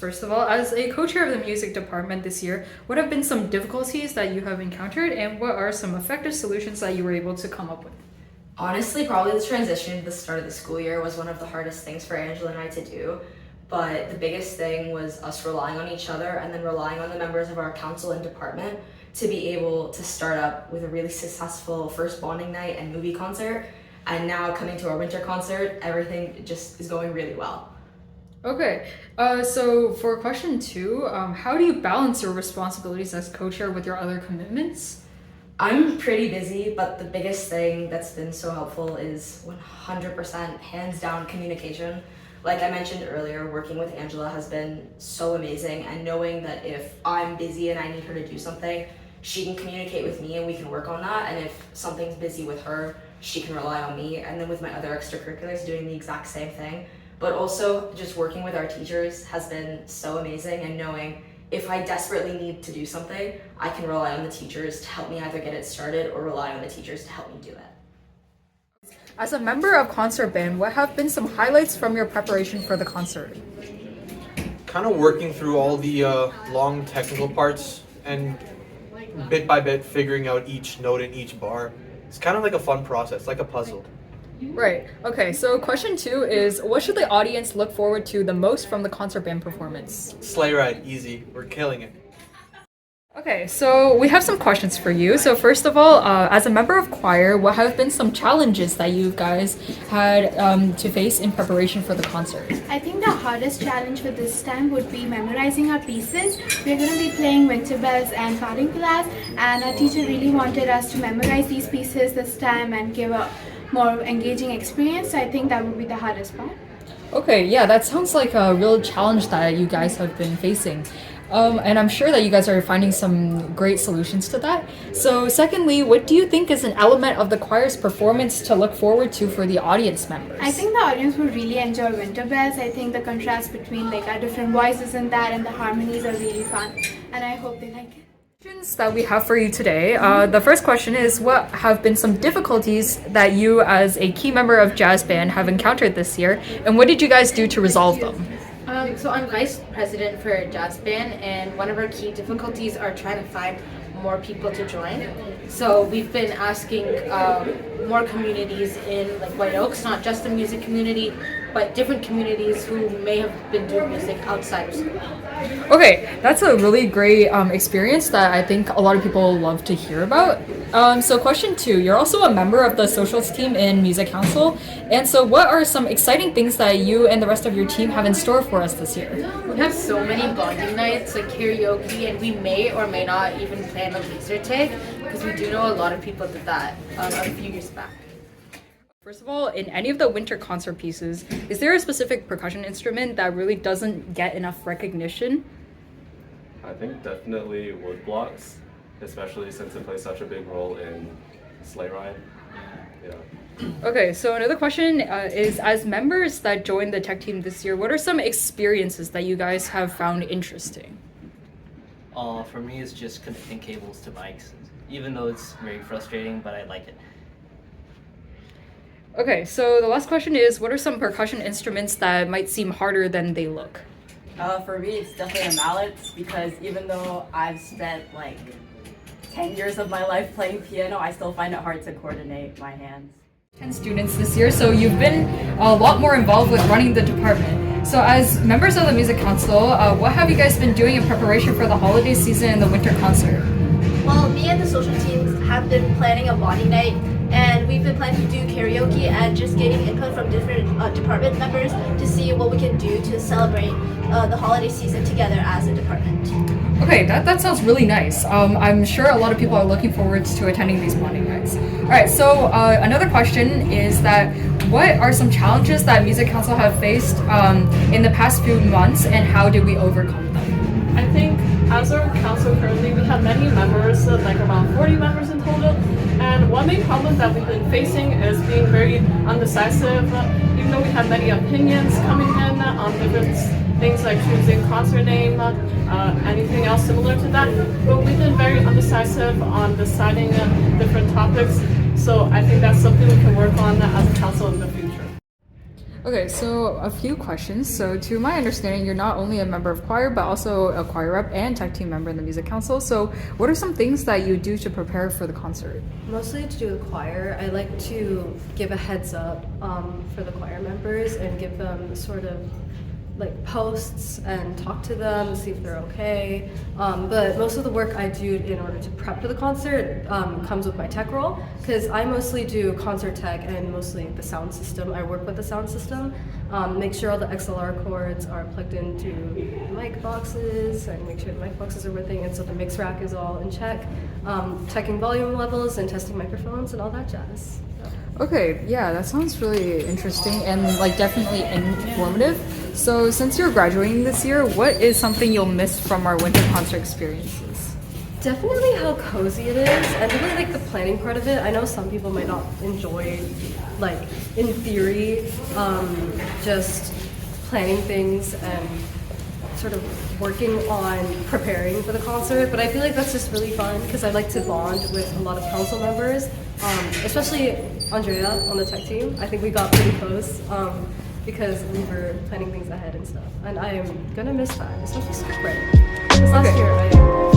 First of all, as a co-chair of the music department this year, what have been some difficulties that you have encountered, and what are some effective solutions that you were able to come up with? Honestly, probably the transition to the start of the school year was one of the hardest things for Angela and I to do. But the biggest thing was us relying on each other and then relying on the members of our council and department to be able to start up with a really successful first bonding night and movie concert. And now coming to our winter concert, everything just is going really well. Okay, so for question two, how do you balance your responsibilities as co-chair with your other commitments? I'm pretty busy, but the biggest thing that's been so helpful is 100% hands down communication. Like I mentioned earlier, working with Angela has been so amazing, and knowing that if I'm busy and I need her to do something, she can communicate with me and we can work on that. And if something's busy with her, she can rely on me. And then with my other extracurriculars, doing the exact same thing. But also just working with our teachers has been so amazing, and knowing if I desperately need to do something, I can rely on the teachers to help me either get it started or rely on the teachers to help me do it. As a member of concert band, what have been some highlights from your preparation for the concert? Kind of working through all the long technical parts and bit by bit figuring out each note in each bar. It's kind of like a fun process, like a puzzle. Right. Okay, so question two is, what should the audience look forward to the most from the concert band performance? Sleigh ride, easy. We're killing it. Okay, so we have some questions for you. So first of all, as a member of choir, what have been some challenges that you guys had to face in preparation for the concert? I think the hardest challenge for this time would be memorizing our pieces. We're going to be playing Winter Bells and Parting Glass, and our teacher really wanted us to memorize these pieces this time and give a more engaging experience. So I think that would be the hardest part. Okay, yeah, that sounds like a real challenge that you guys have been facing. And I'm sure that you guys are finding some great solutions to that. So secondly, what do you think is an element of the choir's performance to look forward to for the audience members? I think the audience will really enjoy Winter Bells. I think the contrast between like our different voices in that and the harmonies are really fun, and I hope they like it. Questions that we have for you today. The first question is, what have been some difficulties that you as a key member of jazz band have encountered this year, and what did you guys do to resolve them? So I'm vice president for jazz band, and one of our key difficulties are trying to find more people to join. So we've been asking more communities in like White Oaks, not just the music community, but different communities who may have been doing music outside of school. Okay, that's a really great experience that I think a lot of people love to hear about. So question two, you're also a member of the socials team in Music Council, and so what are some exciting things that you and the rest of your team have in store for us this year? We have so many bonding nights, like karaoke, and we may or may not even plan a laser tag, because we do know a lot of people did that a few years back. First of all, in any of the winter concert pieces, is there a specific percussion instrument that really doesn't get enough recognition? I think definitely wood blocks, especially since it plays such a big role in sleigh ride. Yeah. Okay, so another question is, as members that joined the tech team this year, what are some experiences that you guys have found interesting? For me, it's just connecting cables to mics, even though it's very frustrating, but I like it. Okay, so the last question is, what are some percussion instruments that might seem harder than they look? For me, it's definitely a mallet, because even though I've spent like 10 years of my life playing piano, I still find it hard to coordinate my hands. 10 students this year, so you've been a lot more involved with running the department. So as members of the Music Council, what have you guys been doing in preparation for the holiday season and the winter concert? Well, me and the social teams have been planning a bonding night, and we've been planning to do karaoke and just getting input from different department members to see what we can do to celebrate the holiday season together as a department. Okay, that sounds really nice. I'm sure a lot of people are looking forward to attending these bonding nights. All right, so another question is that what are some challenges that Music Council have faced in the past few months, and how did we overcome them? I think as our council currently, we have many members, like around 40 members in total, and one main problem that we've been facing is being very undecisive. Even though we have many opinions coming in on different things like choosing concert name, anything else similar to that, but we've been very undecisive on deciding different topics. So I think that's something we can work on as a council in the future. Okay, so a few questions. So to my understanding, you're not only a member of choir, but also a choir rep and tech team member in the music council. So what are some things that you do to prepare for the concert? Mostly to do with choir. I like to give a heads up for the choir members and give them sort of like posts and talk to them, see if they're okay. But most of the work I do in order to prep for the concert comes with my tech role, because I mostly do concert tech and mostly the sound system. I work with the sound system, make sure all the XLR cords are plugged into mic boxes and make sure the mic boxes are working, and so the mix rack is all in check, checking volume levels and testing microphones and all that jazz. Okay, yeah, that sounds really interesting and like definitely informative. So since you're graduating this year, what is something you'll miss from our winter concert experiences? Definitely how cozy it is, and really like the planning part of it. I know some people might not enjoy, like in theory, just planning things and sort of working on preparing for the concert, but I feel like that's just really fun because I like to bond with a lot of council members, especially Andrea on the tech team. I think we got pretty close because we were planning things ahead and stuff, and I am gonna miss that, especially spring. Because last year I